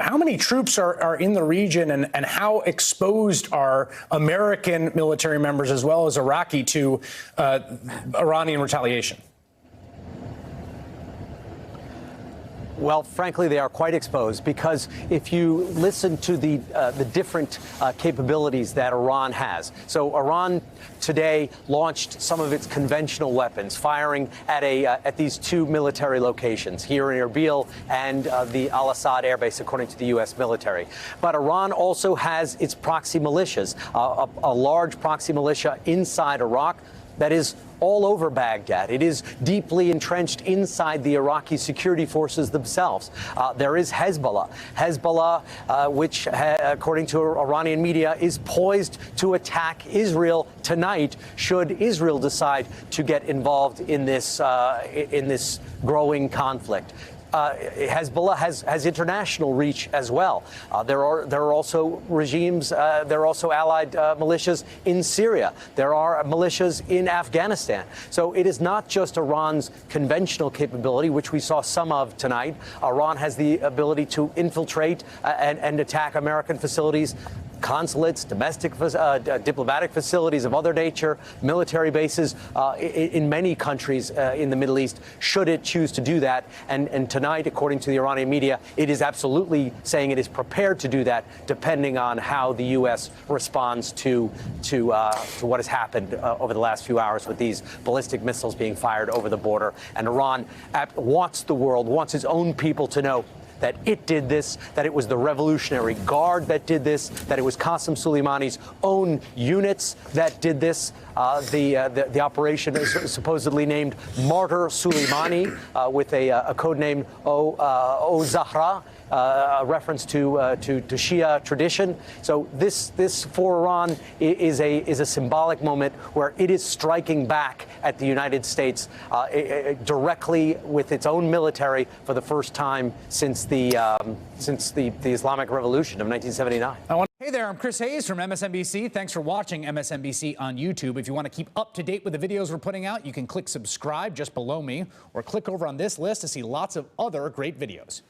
How many troops are in the region, and how exposed are American military members as well as Iraqi to Iranian retaliation? Well, frankly, they are quite exposed, because if you listen to the different capabilities that Iran has. So Iran today launched some of its conventional weapons, firing at these two military locations here in Erbil and the Al Asad Air Base, according to the U.S. military. But Iran also has its proxy militias, a large proxy militia inside Iraq that is all over Baghdad. It is deeply entrenched inside the Iraqi security forces themselves. There is Hezbollah. Hezbollah, which, according to Iranian media, is poised to attack Israel tonight should Israel decide to get involved in this growing conflict. Hezbollah has international reach as well. There are also regimes, there are also allied militias in Syria. There are militias in Afghanistan. So it is not just Iran's conventional capability, which we saw some of tonight. Iran has the ability to infiltrate and attack American facilities, consulates, domestic diplomatic facilities of other nature, military bases in many countries in the Middle East, should it choose to do that. And tonight, according to the Iranian media, it is absolutely saying it is prepared to do that, depending on how the U.S. responds to what has happened over the last few hours with these ballistic missiles being fired over the border. And Iran wants the world, wants its own people to know that it did this, that it was the Revolutionary Guard that did this, that it was Qasem Soleimani's own units that did this. The operation is supposedly named Martyr Soleimani, with a code name O Zahra, a reference to Shia tradition. So this for Iran is a symbolic moment where it is striking back at the United States directly with its own military for the first time since the Islamic Revolution of 1979. Hey there, I'm Chris Hayes from MSNBC. Thanks for watching MSNBC on YouTube. If you want to keep up to date with the videos we're putting out, you can click subscribe just below me, or click over on this list to see lots of other great videos.